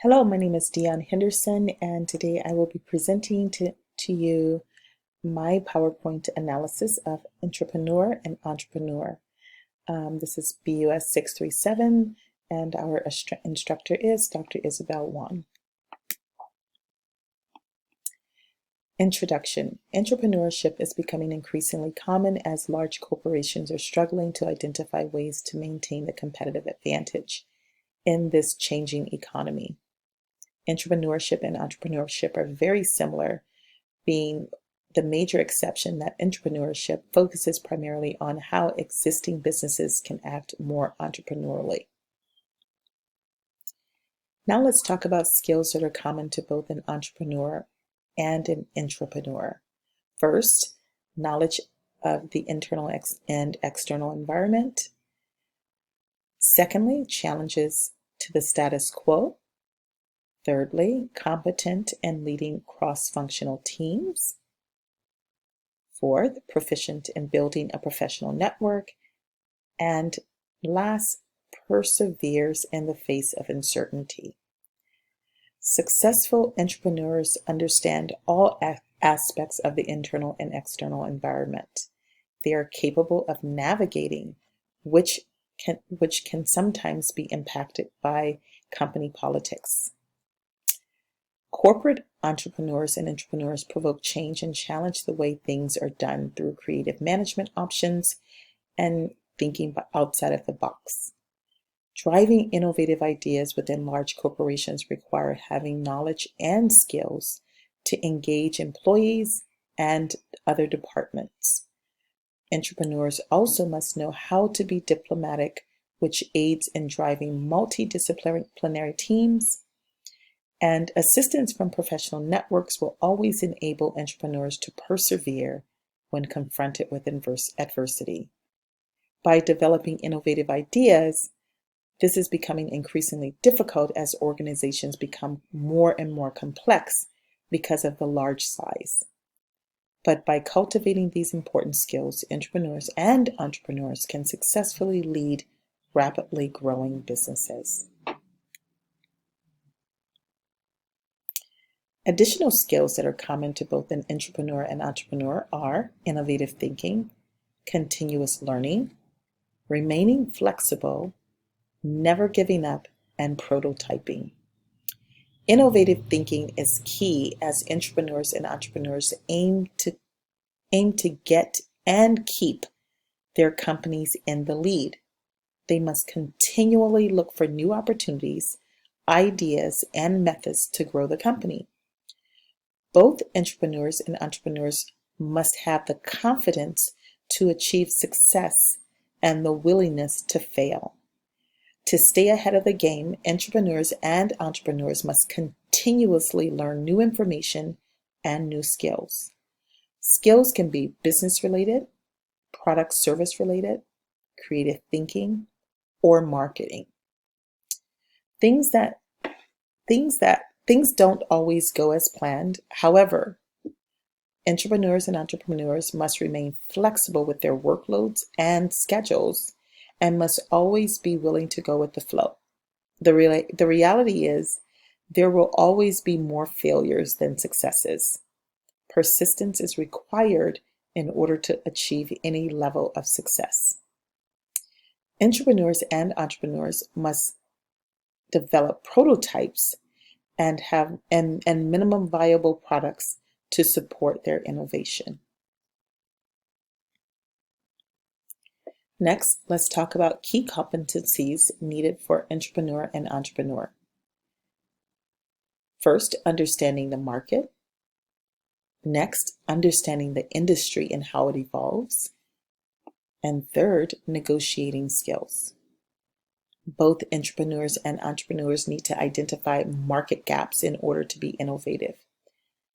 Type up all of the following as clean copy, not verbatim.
Hello, my name is Dion Henderson, and today I will be presenting to you my PowerPoint analysis of Intrapreneur and Entrepreneur. This is BUS 637, and our instructor is Dr. Isabel Wan. Introduction. Entrepreneurship is becoming increasingly common as large corporations are struggling to identify ways to maintain a competitive advantage in this changing economy. Entrepreneurship and entrepreneurship are very similar, being the major exception that entrepreneurship focuses primarily on how existing businesses can act more entrepreneurially. Now let's talk about skills that are common to both an entrepreneur and an intrapreneur. First, knowledge of the internal and external environment. Secondly, challenges to the status quo. Thirdly, competent and leading cross-functional teams. Fourth, proficient in building a professional network. And last, perseveres in the face of uncertainty. Successful entrepreneurs understand all aspects of the internal and external environment. They are capable of navigating, which can sometimes be impacted by company politics. Corporate entrepreneurs and intrapreneurs provoke change and challenge the way things are done through creative management options and thinking outside of the box. Driving innovative ideas within large corporations require having knowledge and skills to engage employees and other departments. Entrepreneurs also must know how to be diplomatic, which aids in driving multidisciplinary teams. And assistance from professional networks will always enable entrepreneurs to persevere when confronted with adversity. By developing innovative ideas, this is becoming increasingly difficult as organizations become more and more complex because of the large size. But by cultivating these important skills, entrepreneurs and entrepreneurs can successfully lead rapidly growing businesses. Additional skills that are common to both an entrepreneur and entrepreneur are innovative thinking, continuous learning, remaining flexible, never giving up, and prototyping. Innovative thinking is key as entrepreneurs and entrepreneurs aim to get and keep their companies in the lead. They must continually look for new opportunities, ideas, and methods to grow the company. Both entrepreneurs and entrepreneurs must have the confidence to achieve success and the willingness to fail. To stay ahead of the game, entrepreneurs and entrepreneurs must continuously learn new information and new skills. Skills can be business related, product service related, creative thinking, or marketing. Things don't always go as planned. However, entrepreneurs and entrepreneurs must remain flexible with their workloads and schedules and must always be willing to go with the flow. The reality is there will always be more failures than successes. Persistence is required in order to achieve any level of success. Entrepreneurs and entrepreneurs must develop prototypes and have minimum viable products to support their innovation. Next, let's talk about key competencies needed for entrepreneur and entrepreneur. First, understanding the market. Next, understanding the industry and how it evolves. And third, negotiating skills. Both entrepreneurs and entrepreneurs need to identify market gaps in order to be innovative.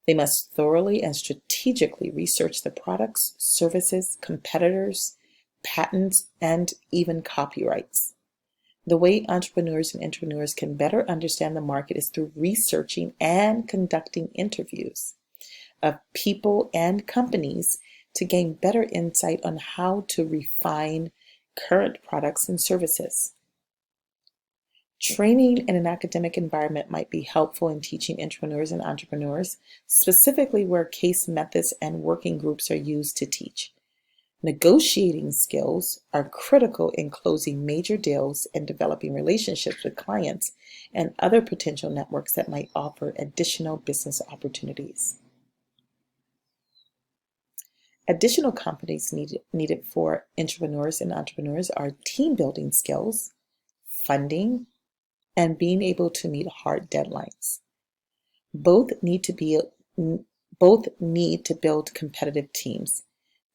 They must thoroughly and strategically research the products, services, competitors, patents, and even copyrights. The way entrepreneurs and intrapreneurs can better understand the market is through researching and conducting interviews of people and companies to gain better insight on how to refine current products and services. Training in an academic environment might be helpful in teaching intrapreneurs and entrepreneurs, specifically where case methods and working groups are used to teach. Negotiating skills are critical in closing major deals and developing relationships with clients and other potential networks that might offer additional business opportunities. Additional competencies needed for intrapreneurs and entrepreneurs are team building skills, funding, and being able to meet hard deadlines. Both need to build competitive teams.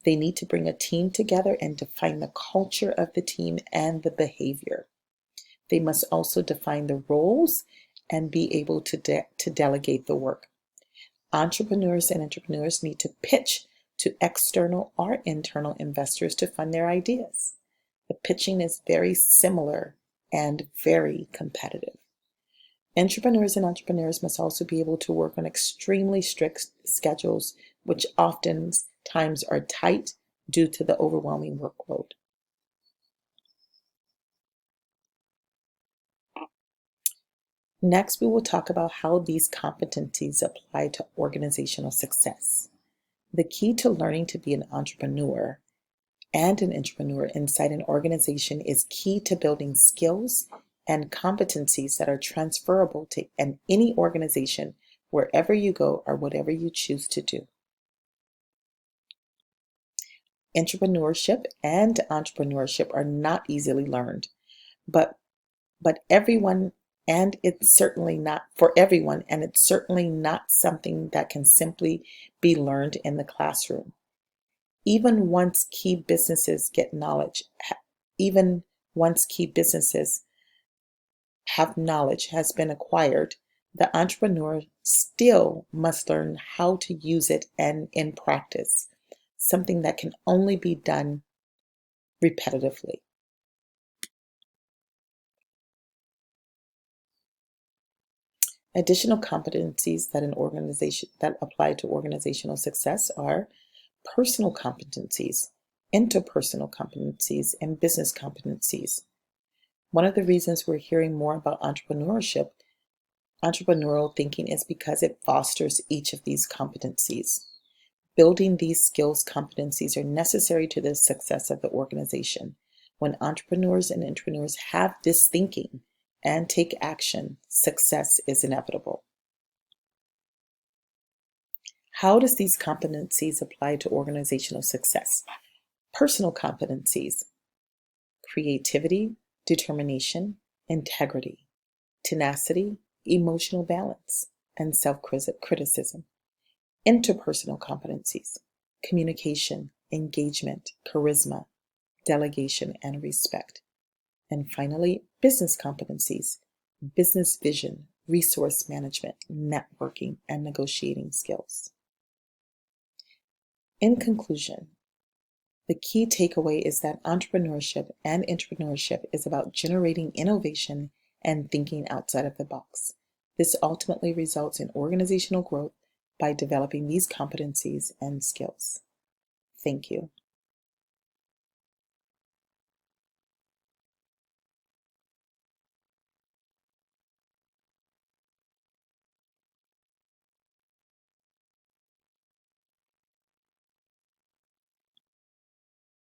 They need to bring a team together and define the culture of the team and the behavior. They must also define the roles and be able to delegate the work. Entrepreneurs and intrapreneurs need to pitch to external or internal investors to fund their ideas. The pitching is very similar and very competitive. Entrepreneurs and entrepreneurs must also be able to work on extremely strict schedules, which oftentimes are tight due to the overwhelming workload. Next, we will talk about how these competencies apply to organizational success. The key to learning to be an entrepreneur and an intrapreneur inside an organization is key to building skills and competencies that are transferable to any organization, wherever you go or whatever you choose to do. Intrapreneurship and entrepreneurship are not easily learned, but everyone, and it's certainly not for everyone, and it's certainly not something that can simply be learned in the classroom. Even once key businesses have knowledge has been acquired, the entrepreneur still must learn how to use it and in practice, something that can only be done repetitively. Additional competencies that apply to organizational success are personal competencies, interpersonal competencies, and business competencies. One of the reasons we're hearing more about entrepreneurial thinking is because it fosters each of these competencies. Building these skills competencies are necessary to the success of the organization. When entrepreneurs and intrapreneurs have this thinking and take action, success is inevitable. How does these competencies apply to organizational success? Personal competencies: creativity, determination, integrity, tenacity, emotional balance, and self-criticism. Interpersonal competencies: communication, engagement, charisma, delegation, and respect. And finally, business competencies: business vision, resource management, networking, and negotiating skills. In conclusion, the key takeaway is that entrepreneurship and intrapreneurship is about generating innovation and thinking outside of the box. This ultimately results in organizational growth by developing these competencies and skills. Thank you.